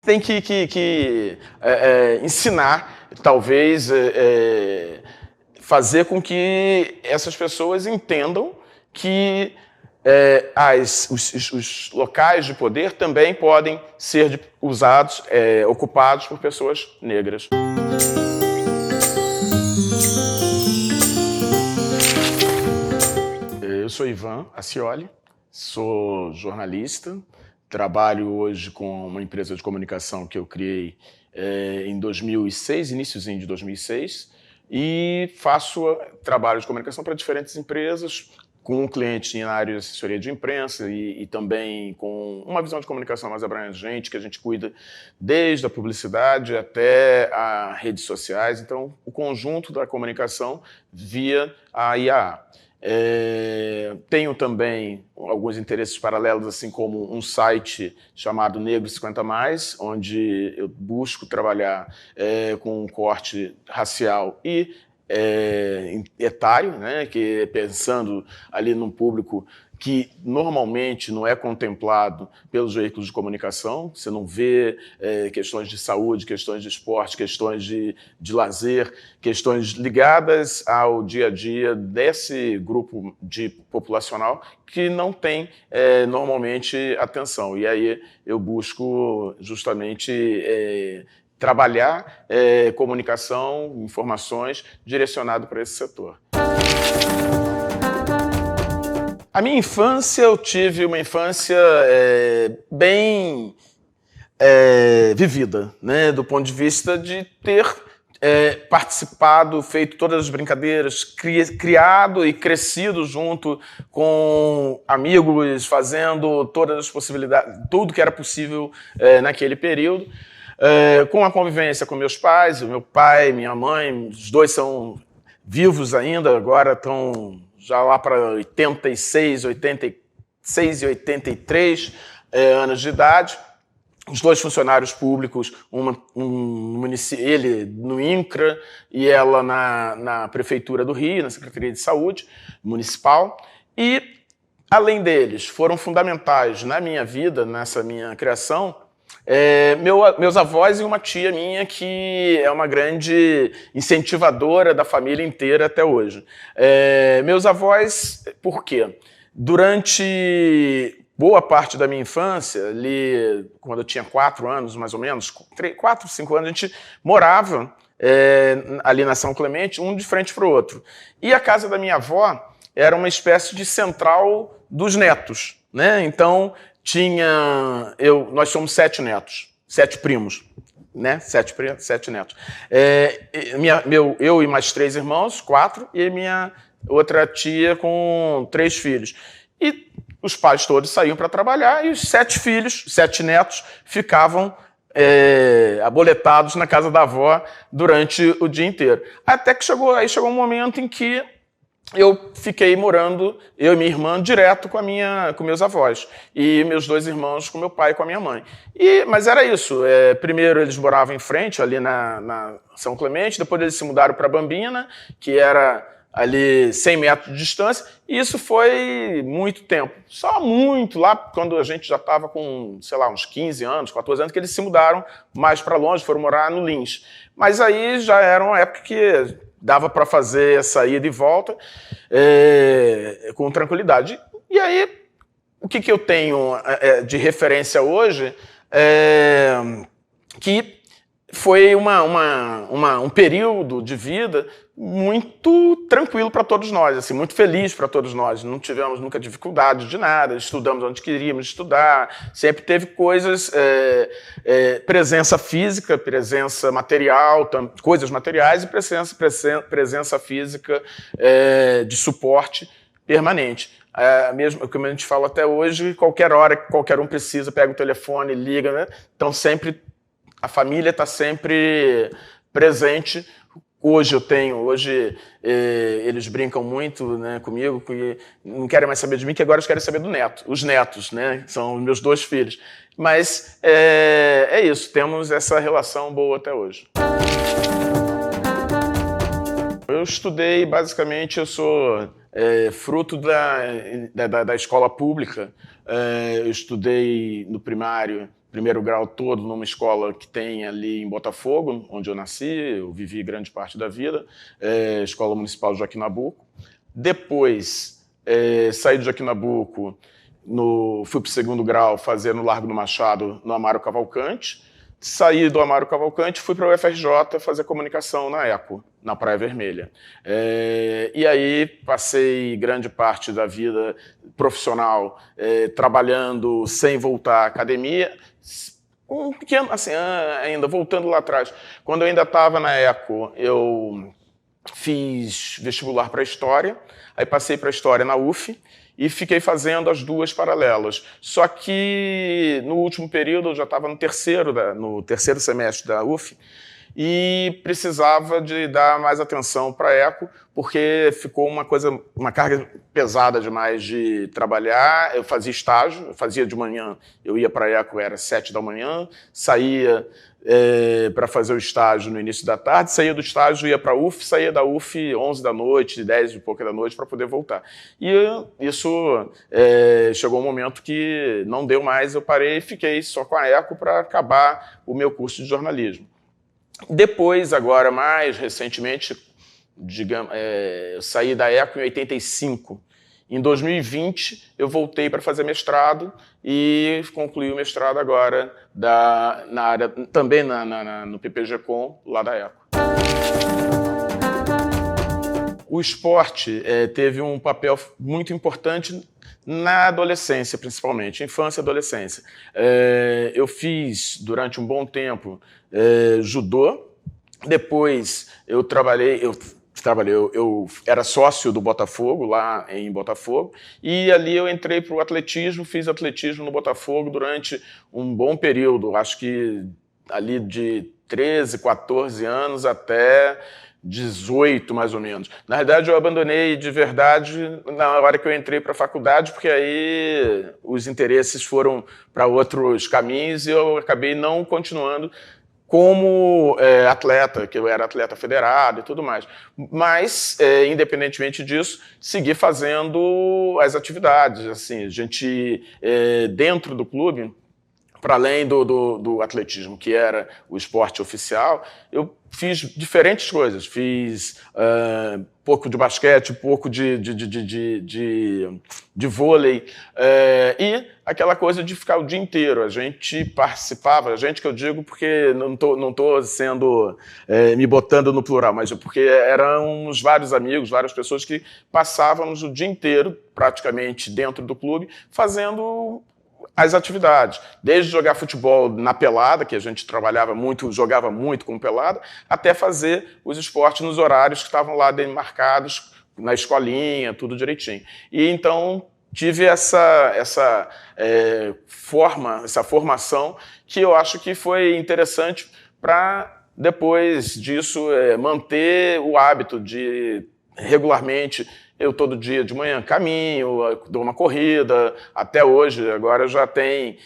tem que ensinar, talvez, fazer com que essas pessoas entendam que os locais de poder também podem ser usados, ocupados por pessoas negras. Eu sou Ivan Acioli, sou jornalista, trabalho hoje com uma empresa de comunicação que eu criei em 2006, iníciozinho de 2006, e faço trabalho de comunicação para diferentes empresas, com clientes na área de assessoria de imprensa e também com uma visão de comunicação mais abrangente, que a gente cuida desde a publicidade até as redes sociais. Então, o conjunto da comunicação via a IAA. Tenho também alguns interesses paralelos, assim como um site chamado Negro 50+, onde eu busco trabalhar com um corte racial e etário, né, que pensando ali num público que normalmente não é contemplado pelos veículos de comunicação. Você não vê questões de saúde, questões de esporte, questões de lazer, questões ligadas ao dia a dia desse grupo populacional que não tem normalmente atenção. E aí eu busco justamente trabalhar comunicação, informações direcionado para esse setor. A minha infância, eu tive uma infância bem vivida, né? Do ponto de vista de ter participado, feito todas as brincadeiras, criado e crescido junto com amigos, fazendo todas as possibilidades, tudo que era possível naquele período. Com a convivência com meus pais, o meu pai, minha mãe, os dois são vivos ainda, agora estão já lá para 86 e 83 anos de idade. Os dois funcionários públicos, ele no INCRA e ela na Prefeitura do Rio, na Secretaria de Saúde Municipal. E, além deles, foram fundamentais na minha vida, nessa minha criação, meus avós e uma tia minha que é uma grande incentivadora da família inteira até hoje. Meus avós, por quê? Durante boa parte da minha infância, ali, quando eu tinha 4 anos, mais ou menos, 4, 5 anos, a gente morava ali na São Clemente, um de frente para o outro. E a casa da minha avó era uma espécie de central dos netos, né? Então, nós somos 7 netos, 7 primos, né? 7 netos. Eu e mais 3 irmãos, 4, e minha outra tia com 3 filhos. E os pais todos saíam para trabalhar e os 7 netos, ficavam aboletados na casa da avó durante o dia inteiro. Até que chegou um momento em que eu fiquei morando, eu e minha irmã, direto com meus avós. E meus 2 irmãos com meu pai e com a minha mãe. Mas era isso. Primeiro eles moravam em frente, ali na São Clemente. Depois eles se mudaram para Bambina, que era ali 100 metros de distância. E isso foi muito tempo. Só muito lá, quando a gente já estava com, sei lá, uns 15 anos, 14 anos, que eles se mudaram mais para longe, foram morar no Lins. Mas aí já era uma época que dava para fazer essa ida e volta com tranquilidade. E aí, o que eu tenho de referência hoje que foi um período de vida muito tranquilo para todos nós, assim, muito feliz para todos nós. Não tivemos nunca dificuldade de nada, estudamos onde queríamos estudar, sempre teve coisas, presença física, presença material, coisas materiais e presença física de suporte permanente. Mesmo como a gente fala até hoje, qualquer hora que qualquer um precisa, pega o telefone, liga, né? Então a família está sempre presente. Hoje eles brincam muito, né, comigo, que não querem mais saber de mim, que agora eles querem saber os netos, né, são meus 2 filhos. Mas é isso, temos essa relação boa até hoje. Eu estudei, basicamente, eu sou fruto da escola pública. Eu estudei no primeiro grau todo, numa escola que tem ali em Botafogo, onde eu nasci, eu vivi grande parte da vida, Escola Municipal Joaquim Nabuco. Depois, saí de Joaquim Nabuco, fui para o segundo grau fazer no Largo do Machado, no Amaro Cavalcante. Saí do Amaro Cavalcante, fui para o UFRJ fazer comunicação na ECO, na Praia Vermelha. E aí passei grande parte da vida profissional trabalhando sem voltar à academia, um pequeno, assim, ainda voltando lá atrás. Quando eu ainda estava na ECO, eu fiz vestibular para História, aí passei para História na UF, e fiquei fazendo as duas paralelas. Só que no último período, eu já estava no terceiro semestre da UF, e precisava de dar mais atenção para a ECO, porque ficou uma carga pesada demais de trabalhar. Eu fazia estágio, eu fazia de manhã, eu ia para a ECO, era 7 da manhã, saía para fazer o estágio no início da tarde, saía do estágio, ia para a UF, saía da UF 11 da noite, 10 e pouca da noite, para poder voltar. E isso chegou um momento que não deu mais, eu parei e fiquei só com a ECO para acabar o meu curso de jornalismo. Depois, agora, mais recentemente, eu saí da ECO em 85. Em 2020, eu voltei para fazer mestrado e concluí o mestrado agora na área, também no PPG-Com, lá da ECO. O esporte teve um papel muito importante na adolescência, principalmente, infância e adolescência. Eu fiz, durante um bom tempo, judô. Depois eu era sócio do Botafogo, lá em Botafogo, e ali eu entrei para o atletismo, fiz atletismo no Botafogo durante um bom período, acho que ali de 13, 14 anos até 18, mais ou menos. Na verdade, eu abandonei de verdade na hora que eu entrei para a faculdade, porque aí os interesses foram para outros caminhos e eu acabei não continuando como atleta, que eu era atleta federado e tudo mais. Mas, independentemente disso, segui fazendo as atividades. Assim, a gente, dentro do clube, para além do atletismo, que era o esporte oficial, eu fiz diferentes coisas. Fiz pouco de basquete, pouco de vôlei, e aquela coisa de ficar o dia inteiro. A gente participava, a gente que eu digo porque não tô sendo, me botando no plural, mas porque eram vários amigos, várias pessoas que passávamos o dia inteiro, praticamente dentro do clube, fazendo as atividades, desde jogar futebol na pelada, que a gente jogava muito com pelada, até fazer os esportes nos horários que estavam lá demarcados, na escolinha, tudo direitinho. E então tive essa formação que eu acho que foi interessante para, depois disso, manter o hábito de regularmente. Eu todo dia de manhã caminho, dou uma corrida, até hoje, agora já tem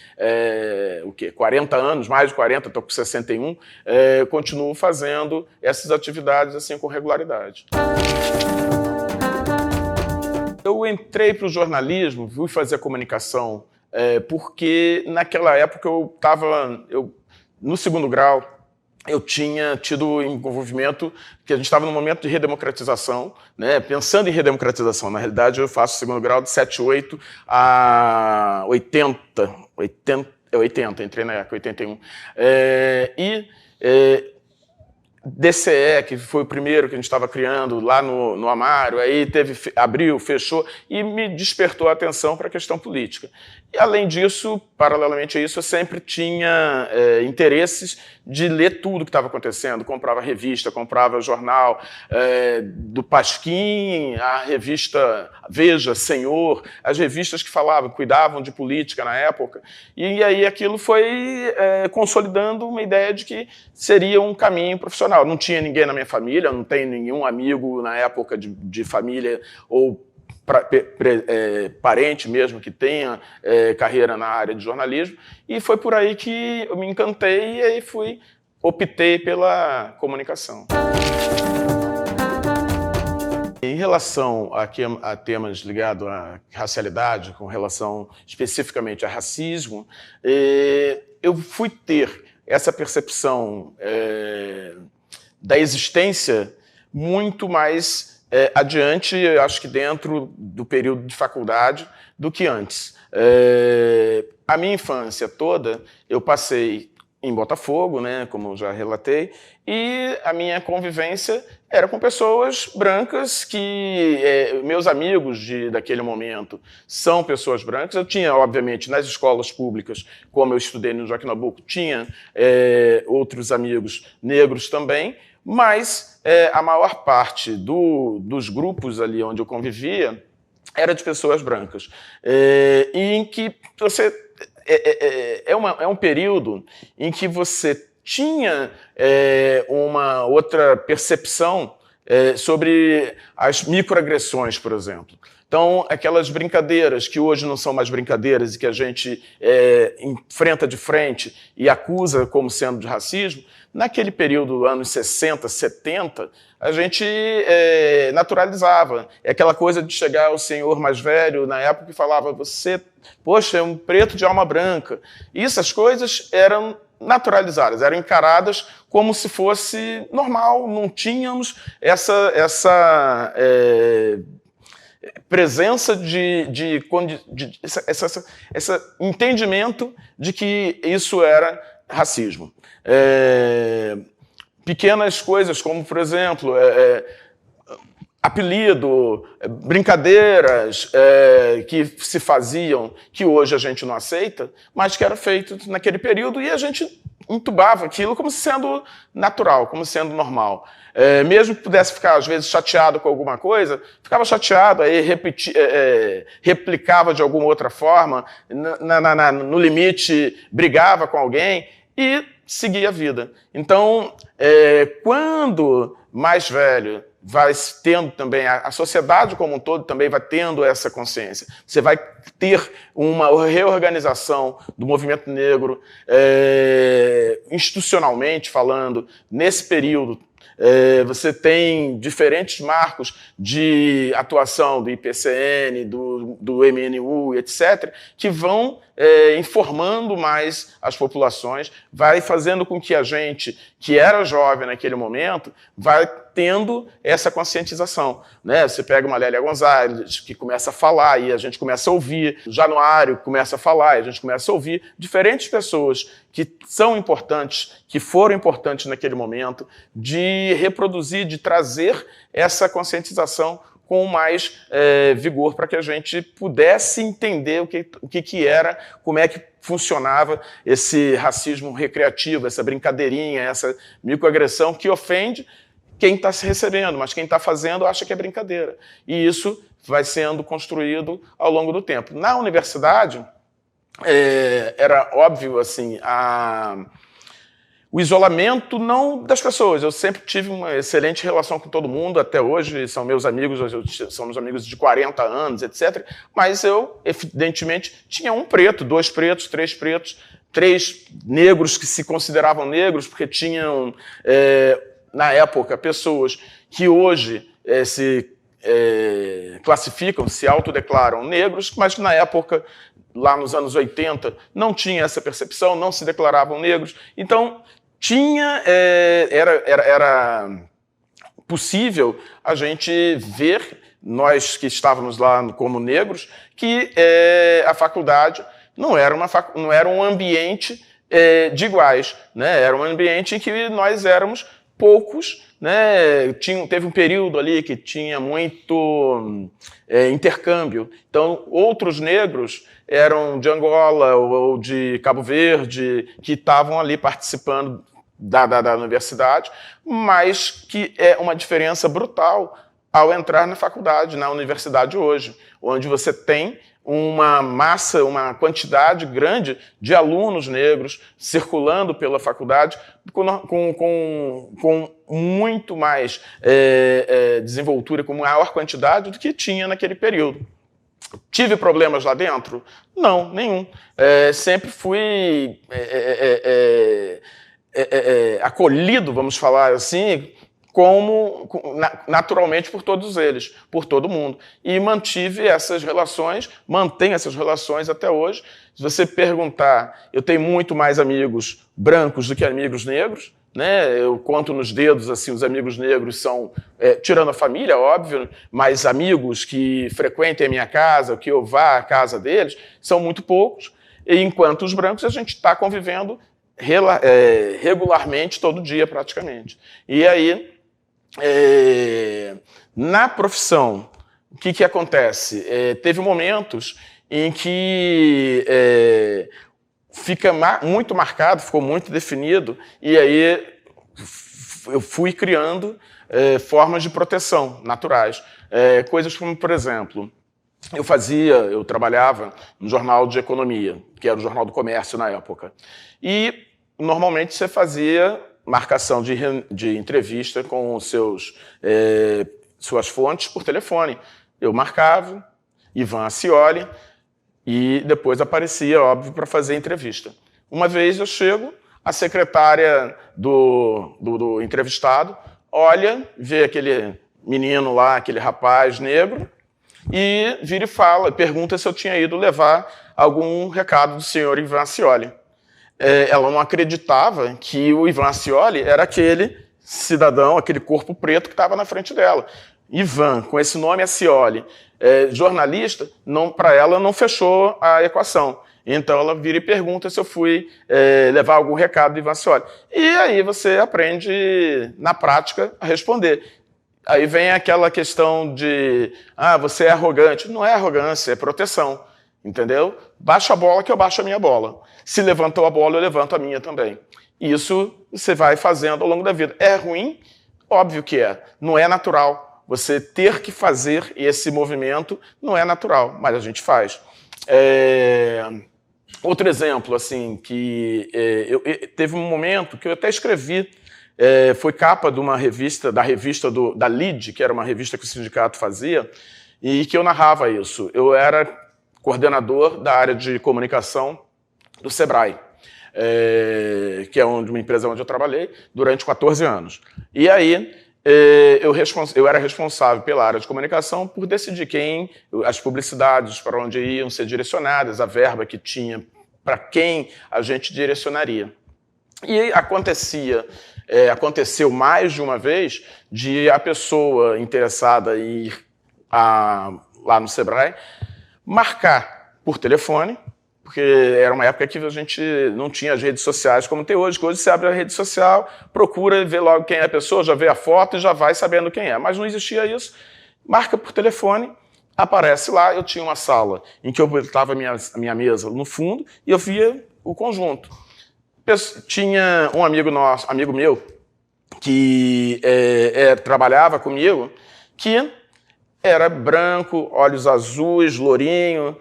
40 anos, mais de 40, estou com 61, continuo fazendo essas atividades assim com regularidade. Eu entrei para o jornalismo, fui fazer comunicação, porque naquela época no segundo grau, eu tinha tido envolvimento, que a gente estava num momento de redemocratização, né? Pensando em redemocratização. Na realidade, eu faço segundo grau de 78 a 80, entrei na época, 81. DCE, que foi o primeiro que a gente estava criando lá no Amaro, aí abriu, fechou, e me despertou a atenção para a questão política. E, além disso, paralelamente a isso, eu sempre tinha interesses de ler tudo que estava acontecendo. Comprava revista, comprava jornal, do Pasquim, a revista Veja, Senhor, as revistas que cuidavam de política na época. E aí aquilo foi consolidando uma ideia de que seria um caminho profissional. Não tinha ninguém na minha família, não tenho nenhum amigo na época de família ou parente mesmo que tenha carreira na área de jornalismo, e foi por aí que eu me encantei e aí optei pela comunicação. Em relação a temas ligados à racialidade, com relação especificamente a racismo, eu fui ter essa percepção da existência muito mais adiante, eu acho que dentro do período de faculdade, do que antes. A minha infância toda, eu passei em Botafogo, né, como eu já relatei, e a minha convivência era com pessoas brancas que meus amigos daquele momento são pessoas brancas. Eu tinha, obviamente, nas escolas públicas, como eu estudei no Joaquim Nabuco, tinha outros amigos negros também, mas a maior parte dos grupos ali onde eu convivia era de pessoas brancas. E em que você... É um período em que você tinha uma outra percepção sobre as microagressões, por exemplo. Então, aquelas brincadeiras que hoje não são mais brincadeiras e que a gente enfrenta de frente e acusa como sendo de racismo, naquele período, anos 60, 70, a gente naturalizava. É aquela coisa de chegar o senhor mais velho, na época, e falava, você, poxa, é um preto de alma branca. E essas coisas eram naturalizadas, eram encaradas como se fosse normal, não tínhamos essa presença esse entendimento de que isso era racismo. Pequenas coisas como, por exemplo, apelido, brincadeiras que se faziam, que hoje a gente não aceita, mas que era feito naquele período e a gente entubava aquilo como sendo natural, como sendo normal. Mesmo que pudesse ficar, às vezes, chateado com alguma coisa, ficava chateado, aí replicava de alguma outra forma, no limite brigava com alguém e seguia a vida. Então, quando mais velho, vai tendo também, a sociedade como um todo também vai tendo essa consciência. Você vai ter uma reorganização do movimento negro, institucionalmente falando, nesse período. Você tem diferentes marcos de atuação do IPCN, do MNU, etc., que vão informando mais as populações, vai fazendo com que a gente, que era jovem naquele momento, vai tendo essa conscientização. Né? Você pega uma Lélia Gonzalez, que começa a falar, e a gente começa a ouvir, o Januário começa a falar, e a gente começa a ouvir diferentes pessoas que são importantes, que foram importantes naquele momento, de reproduzir, de trazer essa conscientização com mais vigor para que a gente pudesse entender o que era, como é que funcionava esse racismo recreativo, essa brincadeirinha, essa microagressão que ofende quem está se recebendo, mas quem está fazendo acha que é brincadeira. E isso vai sendo construído ao longo do tempo. Na universidade, era óbvio assim, o isolamento não das pessoas. Eu sempre tive uma excelente relação com todo mundo, até hoje são meus amigos, somos amigos de 40 anos, etc. Mas eu, evidentemente, tinha um preto, dois pretos, três negros que se consideravam negros, porque tinham, na época, pessoas que hoje se classificam, se autodeclaram negros, mas que na época, lá nos anos 80, não tinha essa percepção, não se declaravam negros. Então, era possível a gente ver, nós que estávamos lá como negros, que a faculdade não era um ambiente de iguais, né? Era um ambiente em que nós éramos poucos, né? Teve um período ali que tinha muito intercâmbio. Então, outros negros eram de Angola ou de Cabo Verde, que estavam ali participando da universidade, mas que é uma diferença brutal ao entrar na faculdade, na universidade hoje, onde você tem uma massa, uma quantidade grande de alunos negros circulando pela faculdade com muito mais desenvoltura, com maior quantidade do que tinha naquele período. Tive problemas lá dentro? Não, nenhum. Sempre fui acolhido, vamos falar assim, como naturalmente por todos eles, por todo mundo. E mantive essas relações, mantenho essas relações até hoje. Se você perguntar, eu tenho muito mais amigos brancos do que amigos negros, né? Eu conto nos dedos, assim, os amigos negros são, tirando a família, óbvio, mas amigos que frequentem a minha casa, que eu vá à casa deles, são muito poucos. E enquanto os brancos, a gente está convivendo regularmente, todo dia praticamente. E aí, na profissão, o que acontece? Teve momentos em que fica muito marcado, ficou muito definido, e aí eu fui criando formas de proteção naturais. Coisas como, por exemplo, eu trabalhava no jornal de economia, que era o Jornal do Comércio na época, e normalmente você fazia marcação de entrevista com suas fontes por telefone. Eu marcava, Ivan Acioli, e depois aparecia, óbvio, para fazer entrevista. Uma vez eu chego, a secretária do entrevistado olha, vê aquele menino lá, aquele rapaz negro, e vira e fala, pergunta se eu tinha ido levar algum recado do senhor Ivan Acioli. Ela não acreditava que o Ivan Acioli era aquele cidadão, aquele corpo preto que estava na frente dela. Ivan, com esse nome Acioli, jornalista, para ela não fechou a equação. Então ela vira e pergunta se eu fui levar algum recado do Ivan Acioli. E aí você aprende, na prática, a responder. Aí vem aquela questão de, você é arrogante. Não é arrogância, é proteção. Entendeu? Baixa a bola que eu baixo a minha bola. Se levantou a bola, eu levanto a minha também. Isso você vai fazendo ao longo da vida. É ruim? Óbvio que é. Não é natural. Você ter que fazer esse movimento não é natural, mas a gente faz. Outro exemplo, assim, que teve um momento que eu até escrevi, foi capa de uma revista, da LID, que era uma revista que o sindicato fazia, e que eu narrava isso. Eu era coordenador da área de comunicação do Sebrae, que é uma empresa onde eu trabalhei durante 14 anos. E aí eu era responsável pela área de comunicação por decidir as publicidades, para onde iam ser direcionadas, a verba que tinha, para quem a gente direcionaria. E aconteceu mais de uma vez de a pessoa interessada em ir lá no Sebrae marcar por telefone, porque era uma época que a gente não tinha as redes sociais como tem hoje, que hoje você abre a rede social, procura ver logo quem é a pessoa, já vê a foto e já vai sabendo quem é. Mas não existia isso. Marca por telefone, aparece lá, eu tinha uma sala em que eu botava a minha mesa no fundo e eu via o conjunto. Tinha um amigo meu, que trabalhava comigo, que era branco, olhos azuis, lourinho.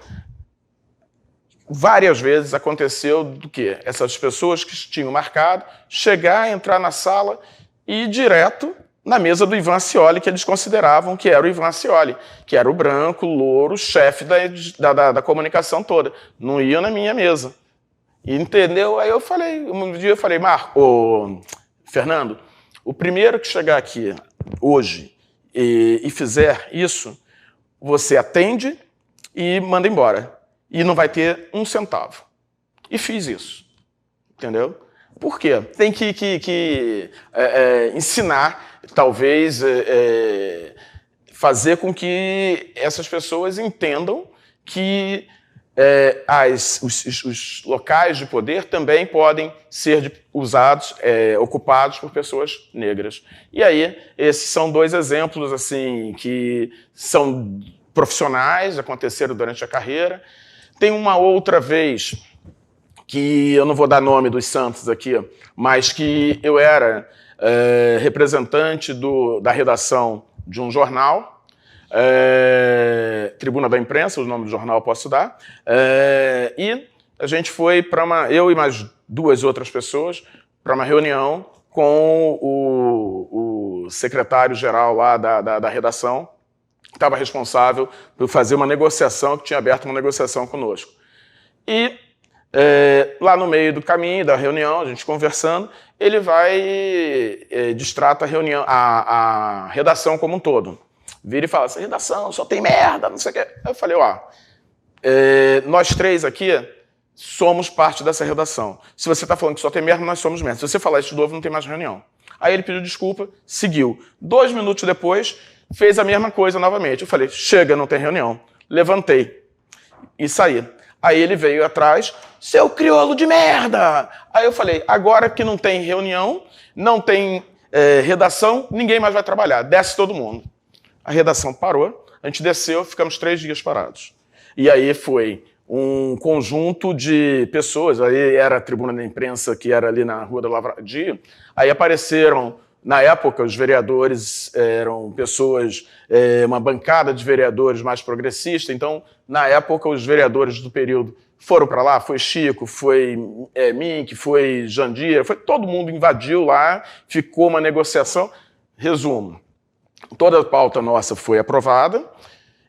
Várias vezes aconteceu do quê? Essas pessoas que tinham marcado chegar, entrar na sala e ir direto na mesa do Ivan Acioli, que eles consideravam que era o Ivan Acioli, que era o branco, louro, chefe da comunicação toda. Não ia na minha mesa. Entendeu? Aí um dia eu falei, Fernando, o primeiro que chegar aqui hoje e fizer isso, você atende e manda embora. E não vai ter um centavo. E fiz isso. Entendeu? Por quê? Tem que ensinar, talvez, fazer com que essas pessoas entendam que os locais de poder também podem ser ocupados por pessoas negras. E aí, esses são dois exemplos assim que são profissionais, aconteceram durante a carreira. Tem uma outra vez que eu não vou dar nome dos santos aqui, mas que eu era representante da redação de um jornal, Tribuna da Imprensa, o nome do jornal eu posso dar, e a gente foi eu e mais duas outras pessoas, para uma reunião com o secretário-geral lá da redação, que estava responsável por fazer uma negociação, que tinha aberto uma negociação conosco. E Lá no meio do caminho da reunião, a gente conversando, ele vai distrata a reunião, a redação como um todo. Vira e fala, essa redação só tem merda, não sei o quê. Eu falei, nós três aqui somos parte dessa redação. Se você está falando que só tem merda, nós somos merda. Se você falar isso de novo, não tem mais reunião. Aí ele pediu desculpa, seguiu. 2 minutos depois, fez a mesma coisa novamente. Eu falei, chega, não tem reunião. Levantei e saí. Aí ele veio atrás, seu crioulo de merda! Aí eu falei, agora que não tem reunião, não tem redação, ninguém mais vai trabalhar. Desce todo mundo. A redação parou, a gente desceu, ficamos 3 dias parados. E aí foi um conjunto de pessoas, aí era a tribuna da imprensa que era ali na Rua do Lavradio, aí apareceram, na época, os vereadores eram pessoas, uma bancada de vereadores mais progressista, então, na época, os vereadores do período foram para lá, foi Chico, foi Mink, foi Jandira, foi todo mundo invadiu lá, ficou uma negociação. Resumo, toda a pauta nossa foi aprovada,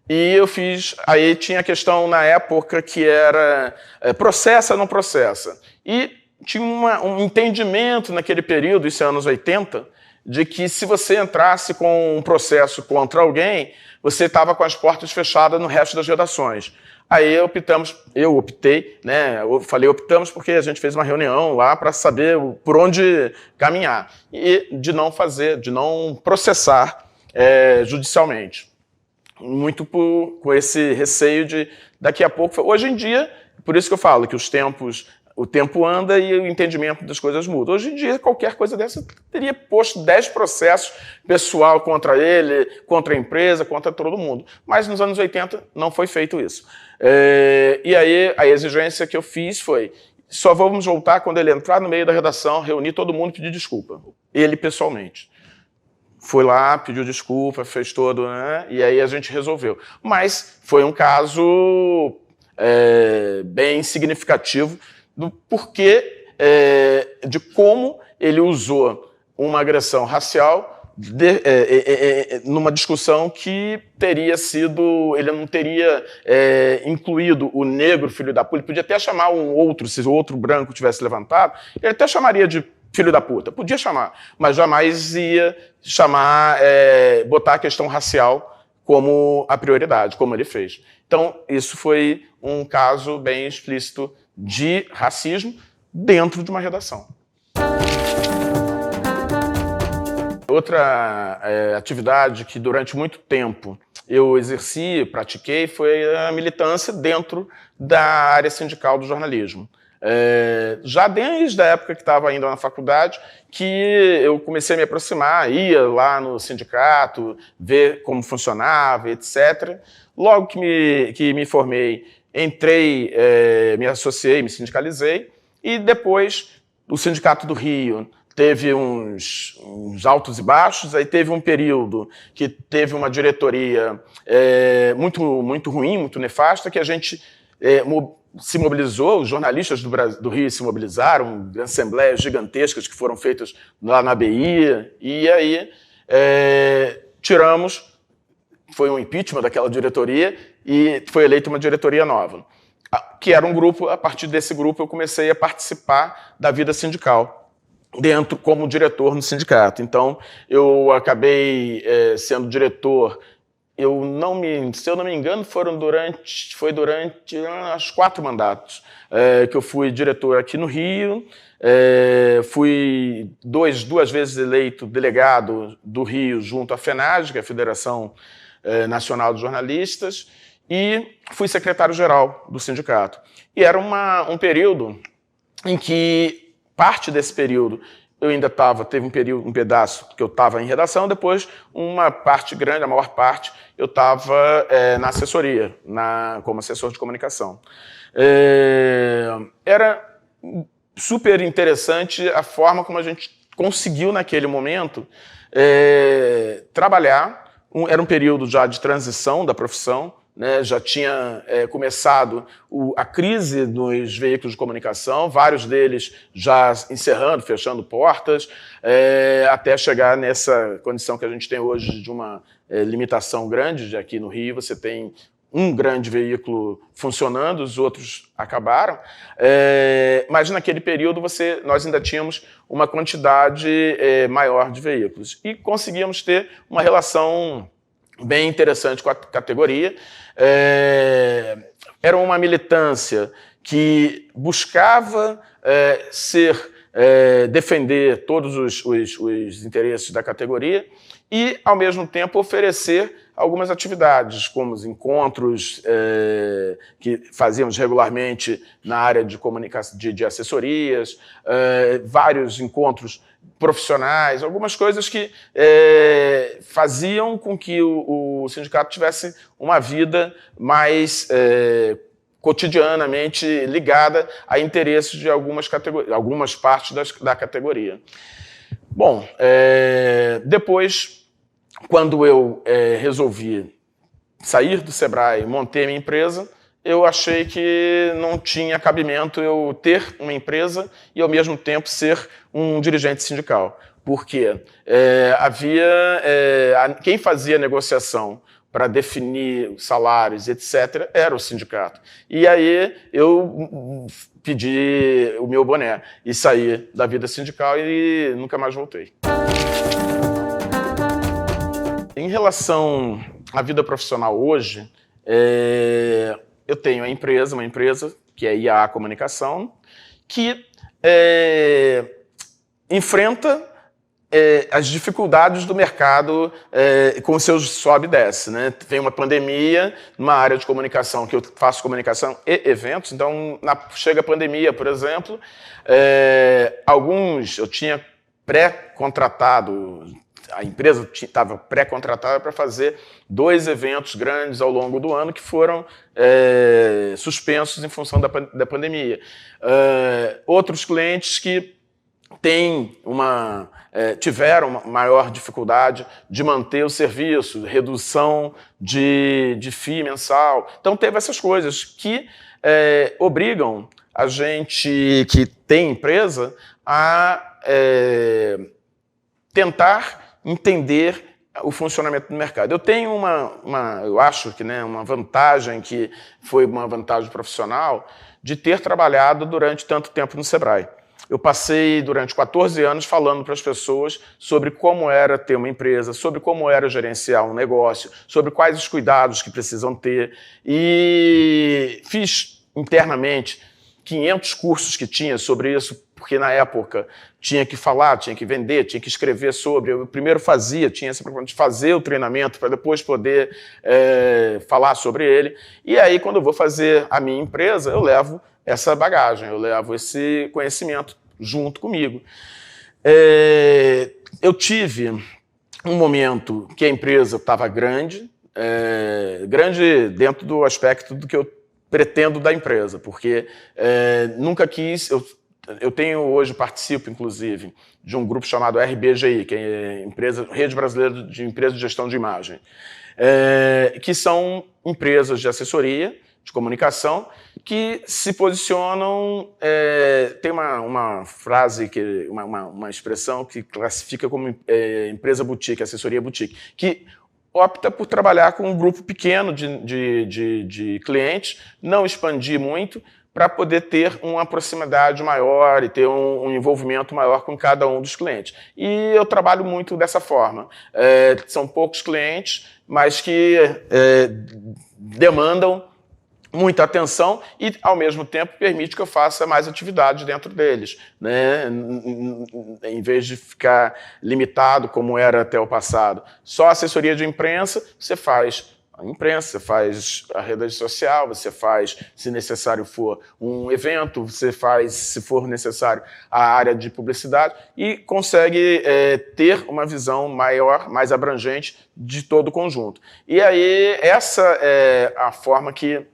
e eu fiz, aí tinha a questão na época que era processa ou não processa. E tinha um entendimento naquele período, isso é anos 80, de que se você entrasse com um processo contra alguém, você estava com as portas fechadas no resto das redações. Aí eu optei, né? Eu falei optamos porque a gente fez uma reunião lá para saber por onde caminhar. E de não processar judicialmente. Muito com esse receio de daqui a pouco... Hoje em dia, por isso que eu falo que o tempo anda e o entendimento das coisas muda. Hoje em dia, qualquer coisa dessa teria posto 10 processos pessoal contra ele, contra a empresa, contra todo mundo. Mas nos anos 80 não foi feito isso. E aí a exigência que eu fiz foi, só vamos voltar quando ele entrar no meio da redação, reunir todo mundo e pedir desculpa. Ele pessoalmente. Foi lá, pediu desculpa, fez todo, né? E aí a gente resolveu. Mas foi um caso bem significativo do porquê, de como ele usou uma agressão racial numa discussão que teria sido... Ele não teria incluído o negro filho da puta. Ele podia até chamar um outro, se o outro branco tivesse levantado, ele até chamaria de filho da puta. Podia chamar, mas jamais ia chamar, botar a questão racial como a prioridade, como ele fez. Então, isso foi um caso bem explícito de racismo dentro de uma redação. Outra atividade que durante muito tempo eu exerci, pratiquei, foi a militância dentro da área sindical do jornalismo. Já desde a época que estava ainda na faculdade, que eu comecei a me aproximar, ia lá no sindicato, ver como funcionava, etc. Logo que me formei, entrei, me associei, me sindicalizei, e depois o Sindicato do Rio teve uns altos e baixos, aí teve um período que teve uma diretoria muito ruim, muito nefasta, que a gente se mobilizou, os jornalistas do Rio se mobilizaram, assembleias gigantescas que foram feitas lá na BI, e aí foi um impeachment daquela diretoria e foi eleita uma diretoria nova, que era um grupo. A partir desse grupo eu comecei a participar da vida sindical, como diretor no sindicato. Então eu acabei sendo diretor. Se eu não me engano, foi durante uns 4 mandatos que eu fui diretor aqui no Rio. Fui duas vezes eleito delegado do Rio junto à FENAGE, que é a Federação Nacional dos Jornalistas, e fui secretário-geral do sindicato. E era um período em que, parte desse período, eu ainda teve um pedaço que eu estava em redação, depois uma parte grande, a maior parte, eu estava na assessoria, como assessor de comunicação. Era super interessante a forma como a gente conseguiu, naquele momento, trabalhar. Era um período já de transição da profissão, né? Já tinha começado a crise nos veículos de comunicação, vários deles já encerrando, fechando portas, até chegar nessa condição que a gente tem hoje de uma limitação grande. Aqui no Rio você tem um grande veículo funcionando, os outros acabaram, mas naquele período nós ainda tínhamos uma quantidade maior de veículos e conseguíamos ter uma relação bem interessante com a categoria. Era uma militância que buscava defender todos os interesses da categoria e, ao mesmo tempo, oferecer algumas atividades, como os encontros que fazíamos regularmente na área de comunicação, de assessorias, vários encontros profissionais, algumas coisas que faziam com que o sindicato tivesse uma vida mais cotidianamente ligada a interesses de algumas partes da categoria. Bom, depois, quando eu resolvi sair do Sebrae e montei minha empresa, eu achei que não tinha cabimento eu ter uma empresa e, ao mesmo tempo, ser um dirigente sindical. Porque quem fazia a negociação para definir salários, etc., era o sindicato. E aí eu pedi o meu boné e saí da vida sindical e nunca mais voltei. Em relação à vida profissional hoje, eu tenho uma empresa que é a IAA Comunicação, que enfrenta as dificuldades do mercado com seus sobe e desce, né? Vem uma pandemia numa área de comunicação, que eu faço comunicação e eventos, então chega a pandemia, por exemplo, eu tinha pré-contratado, a empresa estava pré-contratada para fazer 2 eventos grandes ao longo do ano que foram suspensos em função da pandemia. Outros clientes que tiveram uma maior dificuldade de manter o serviço, redução de FII mensal. Então, teve essas coisas que obrigam a gente que tem empresa a tentar entender o funcionamento do mercado. Eu tenho eu acho que uma vantagem, que foi uma vantagem profissional, de ter trabalhado durante tanto tempo no Sebrae. Eu passei durante 14 anos falando para as pessoas sobre como era ter uma empresa, sobre como era gerenciar um negócio, sobre quais os cuidados que precisam ter. E fiz internamente 500 cursos que tinha sobre isso, porque na época tinha que falar, tinha que vender, tinha que escrever sobre. Eu primeiro tinha essa preocupação de fazer o treinamento para depois poder falar sobre ele. E aí, quando eu vou fazer a minha empresa, eu levo essa bagagem, eu levo esse conhecimento junto comigo. Eu tive um momento que a empresa estava grande dentro do aspecto do que eu pretendo da empresa, porque nunca quis... Eu participo, inclusive, de um grupo chamado RBGI, que é Rede Brasileira de Empresas de Gestão de Imagem, que são empresas de assessoria, de comunicação, que se posicionam... tem uma frase, uma expressão que classifica como empresa boutique, assessoria boutique, que opta por trabalhar com um grupo pequeno de clientes, não expandir muito, para poder ter uma proximidade maior e ter um envolvimento maior com cada um dos clientes. E eu trabalho muito dessa forma. São poucos clientes, mas que demandam muita atenção e, ao mesmo tempo, permite que eu faça mais atividades dentro deles, né? Em vez de ficar limitado, como era até o passado. Só assessoria de imprensa, você faz a imprensa, você faz a rede social, você faz, se necessário for, um evento, você faz, se for necessário, a área de publicidade e consegue ter uma visão maior, mais abrangente de todo o conjunto. E aí, essa é a forma que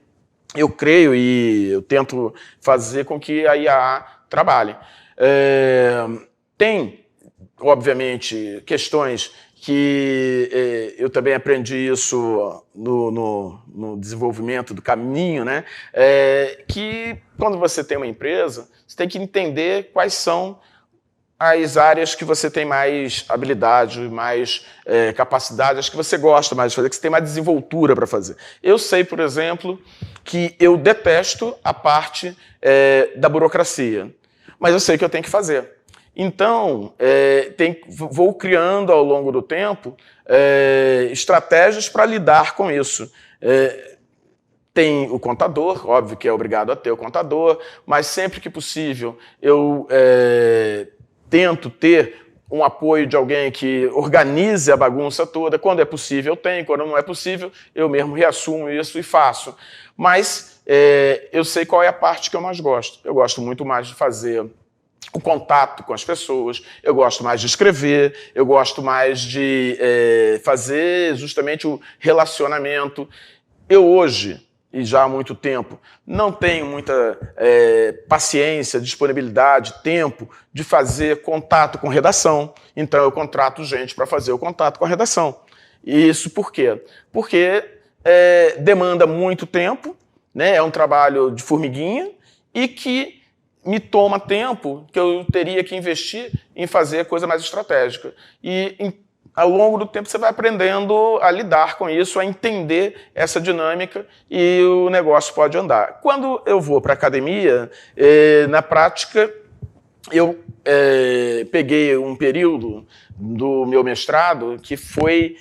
eu creio e eu tento fazer com que a IAA trabalhe. Tem, obviamente, questões que eu também aprendi isso no desenvolvimento do caminho, né? Que quando você tem uma empresa, você tem que entender quais são as áreas que você tem mais habilidade, mais capacidade, as que você gosta mais de fazer, que você tem mais desenvoltura para fazer. Eu sei, por exemplo, que eu detesto a parte da burocracia, mas eu sei que eu tenho que fazer. Então, vou criando ao longo do tempo estratégias para lidar com isso. Tem o contador, óbvio que é obrigado a ter o contador, mas sempre que possível eu tento ter um apoio de alguém que organize a bagunça toda. Quando é possível, eu tenho. Quando não é possível, eu mesmo reassumo isso e faço. Mas eu sei qual é a parte que eu mais gosto. Eu gosto muito mais de fazer o contato com as pessoas, eu gosto mais de escrever, eu gosto mais de fazer justamente o relacionamento. Eu hoje, e já há muito tempo, não tenho muita paciência, disponibilidade, tempo de fazer contato com redação. Então eu contrato gente para fazer o contato com a redação. E isso por quê? Porque demanda muito tempo, né? É um trabalho de formiguinha e que me toma tempo que eu teria que investir em fazer coisa mais estratégica. E ao longo do tempo você vai aprendendo a lidar com isso, a entender essa dinâmica e o negócio pode andar. Quando eu vou para a academia, na prática, eu peguei um período do meu mestrado que foi,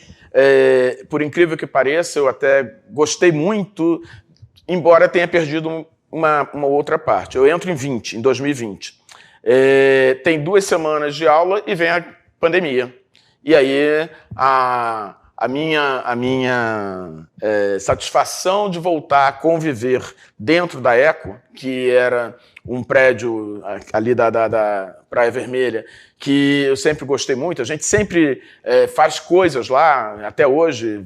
por incrível que pareça, eu até gostei muito, embora tenha perdido uma outra parte. Eu entro em 2020. Tem 2 semanas de aula e vem a pandemia. E aí a minha satisfação de voltar a conviver dentro da ECO, que era um prédio ali da Praia Vermelha, que eu sempre gostei muito, a gente sempre faz coisas lá, até hoje.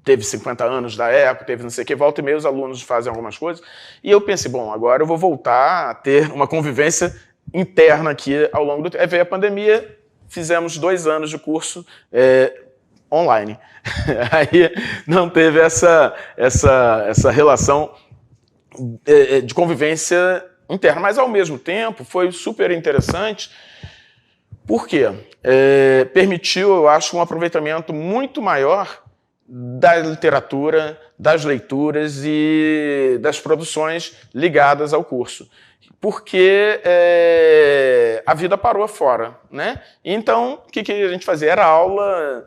Teve 50 anos da ECO, teve não sei o que, volta e meia os alunos fazem algumas coisas. E eu pensei, bom, agora eu vou voltar a ter uma convivência interna aqui ao longo do tempo. Aí veio a pandemia, fizemos 2 anos de curso online. Aí não teve essa relação de convivência interna. Mas, ao mesmo tempo, foi super interessante. Por quê? Permitiu, eu acho, um aproveitamento muito maior da literatura, das leituras e das produções ligadas ao curso. Porque a vida parou fora, né? Então, o que a gente fazia? Era aula,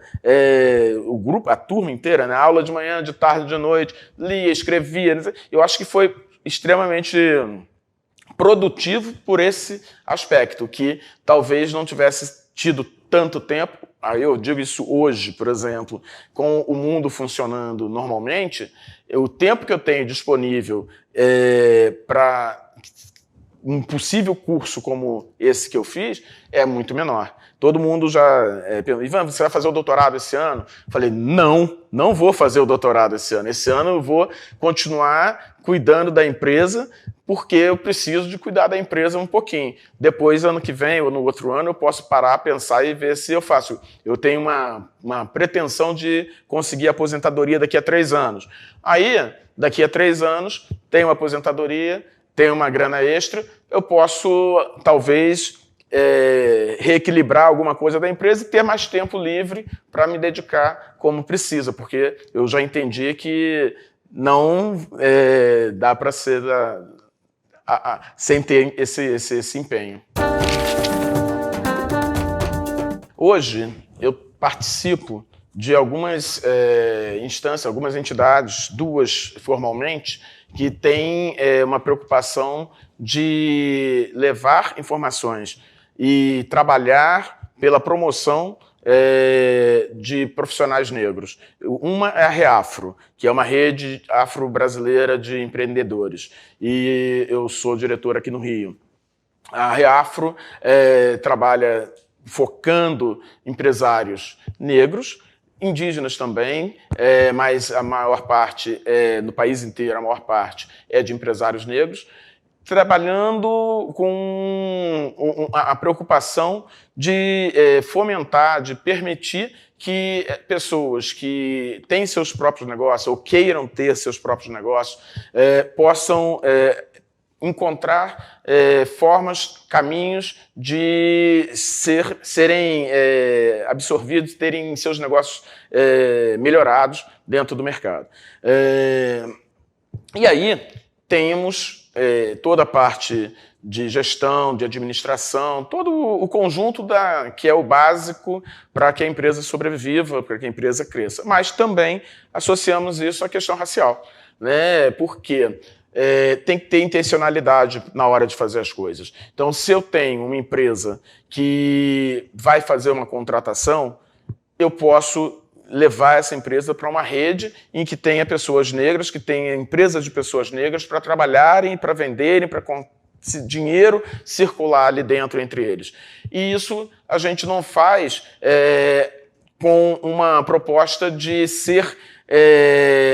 o grupo, a turma inteira, né? Aula de manhã, de tarde, de noite, lia, escrevia. Eu acho que foi extremamente produtivo por esse aspecto, que talvez não tivesse tido tanto tempo. Aí eu digo isso hoje, por exemplo, com o mundo funcionando normalmente, o tempo que eu tenho disponível para um possível curso como esse que eu fiz é muito menor. Todo mundo já pergunta, Ivan, você vai fazer o doutorado esse ano? Eu falei, não vou fazer o doutorado esse ano. Esse ano eu vou continuar cuidando da empresa, porque eu preciso de cuidar da empresa um pouquinho. Depois, ano que vem ou no outro ano, eu posso parar, pensar e ver se eu faço. Eu tenho uma pretensão de conseguir aposentadoria daqui a 3 anos. Aí, daqui a 3 anos, tenho uma aposentadoria, tenho uma grana extra, eu posso, talvez, reequilibrar alguma coisa da empresa e ter mais tempo livre para me dedicar como precisa, porque eu já entendi que não dá para ser sem ter esse empenho. Hoje, eu participo de algumas instâncias, algumas entidades, 2 formalmente, que têm uma preocupação de levar informações e trabalhar pela promoção de profissionais negros. Uma é a Reafro, que é uma rede afro-brasileira de empreendedores, e eu sou diretor aqui no Rio. A Reafro trabalha focando empresários negros, indígenas também, mas a maior parte, no país inteiro, a maior parte é de empresários negros, trabalhando com a preocupação de fomentar, de permitir que pessoas que têm seus próprios negócios ou queiram ter seus próprios negócios possam encontrar formas, caminhos de serem absorvidos, terem seus negócios melhorados dentro do mercado. E aí temos toda a parte de gestão, de administração, todo o conjunto que é o básico para que a empresa sobreviva, para que a empresa cresça. Mas também associamos isso à questão racial, né? Porque tem que ter intencionalidade na hora de fazer as coisas. Então, se eu tenho uma empresa que vai fazer uma contratação, eu posso levar essa empresa para uma rede em que tenha pessoas negras, que tenha empresas de pessoas negras para trabalharem, para venderem, para dinheiro circular ali dentro entre eles. E isso a gente não faz com uma proposta de ser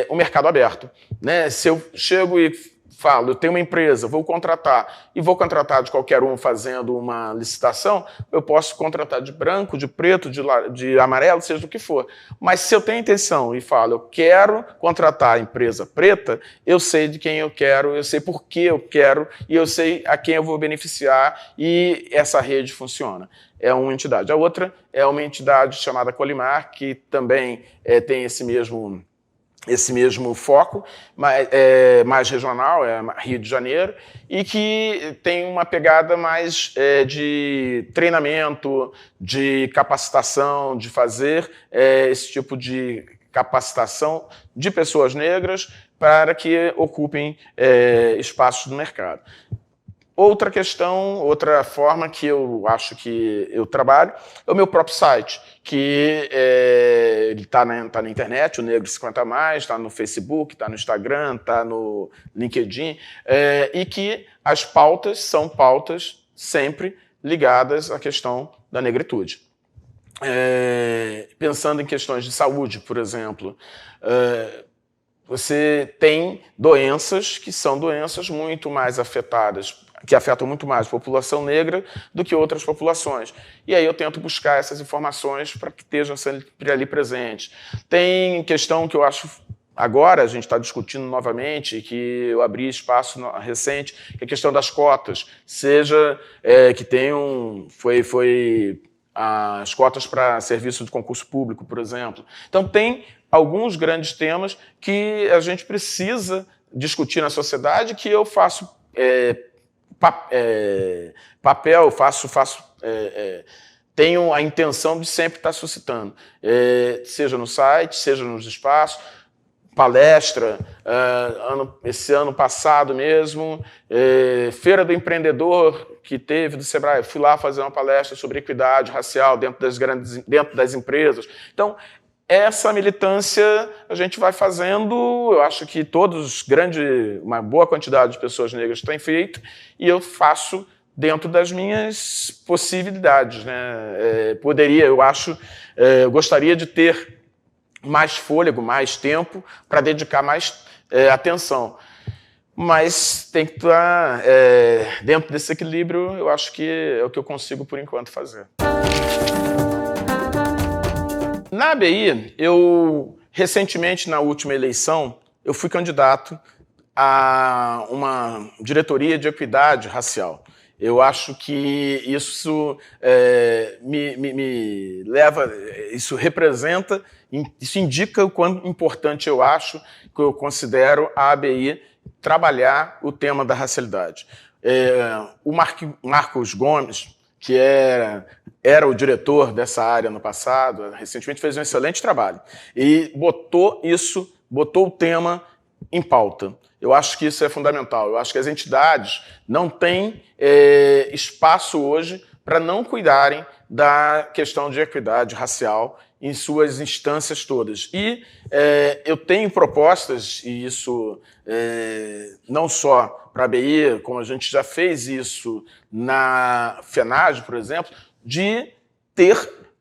um mercado aberto, né? Se eu chego e falo, eu tenho uma empresa, vou contratar, e vou contratar de qualquer um fazendo uma licitação, eu posso contratar de branco, de preto, de amarelo, seja o que for. Mas se eu tenho intenção e falo, eu quero contratar a empresa preta, eu sei de quem eu quero, eu sei por que eu quero, e eu sei a quem eu vou beneficiar, e essa rede funciona. É uma entidade. A outra é uma entidade chamada Colimar, que também tem esse mesmo foco, mais regional, é Rio de Janeiro, e que tem uma pegada mais de treinamento, de capacitação, de fazer esse tipo de capacitação de pessoas negras para que ocupem espaços no mercado. Outra questão, outra forma que eu acho que eu trabalho é o meu próprio site, que ele está na internet, o Negro 50+, está no Facebook, está no Instagram, está no LinkedIn, e que as pautas são pautas sempre ligadas à questão da negritude. Pensando em questões de saúde, por exemplo, você tem doenças que são doenças muito mais afetadas, que afetam muito mais a população negra do que outras populações. E aí eu tento buscar essas informações para que estejam sempre ali presentes. Tem questão que eu acho, agora a gente está discutindo novamente, que eu abri espaço recente, que é a questão das cotas, seja que tenham, foi as cotas para serviço de concurso público, por exemplo. Então tem alguns grandes temas que a gente precisa discutir na sociedade, que eu faço papel, tenho a intenção de sempre estar suscitando, seja no site, seja nos espaços, palestra, esse ano passado mesmo, Feira do Empreendedor que teve do Sebrae, eu fui lá fazer uma palestra sobre equidade racial dentro das empresas. Então, essa militância a gente vai fazendo, eu acho que uma boa quantidade de pessoas negras têm feito, e eu faço dentro das minhas possibilidades, né? Eu gostaria de ter mais fôlego, mais tempo para dedicar mais atenção. Mas tem que estar dentro desse equilíbrio, eu acho que é o que eu consigo, por enquanto, fazer. Na ABI, recentemente, na última eleição, eu fui candidato a uma diretoria de equidade racial. Eu acho que isso me leva, isso representa, isso indica o quão importante eu acho, que eu considero a ABI trabalhar o tema da racialidade. O Marcos Gomes, que era o diretor dessa área no passado, recentemente fez um excelente trabalho e botou o tema em pauta. Eu acho que isso é fundamental. Eu acho que as entidades não têm espaço hoje para não cuidarem da questão de equidade racial em suas instâncias todas. E eu tenho propostas, e isso não só para a ABI, como a gente já fez isso na FENAGE, por exemplo, de ter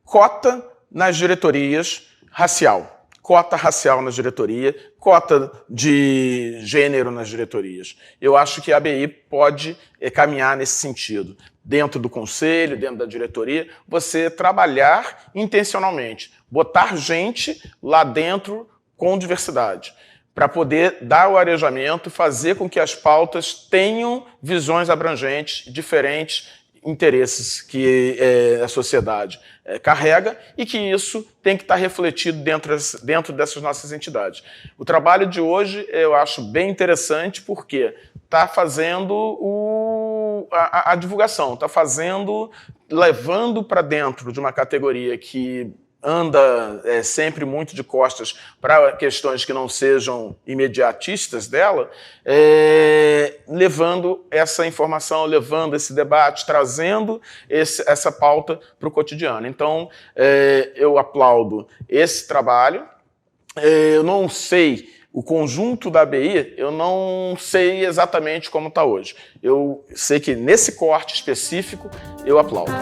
cota nas diretorias racial. Cota racial nas diretorias, cota de gênero nas diretorias. Eu acho que a ABI pode caminhar nesse sentido. Dentro do conselho, dentro da diretoria, você trabalhar intencionalmente, botar gente lá dentro com diversidade. para poder dar o arejamento, fazer com que as pautas tenham visões abrangentes, diferentes interesses que a sociedade carrega e que isso tem que estar refletido dentro dessas nossas entidades. O trabalho de hoje eu acho bem interessante porque está fazendo a divulgação, está levando para dentro de uma categoria que anda sempre muito de costas para questões que não sejam imediatistas dela, levando essa informação, levando esse debate, trazendo essa pauta para o cotidiano. Então, eu aplaudo esse trabalho. Eu não sei o conjunto da ABI, eu não sei exatamente como está hoje. Eu sei que nesse corte específico, eu aplaudo.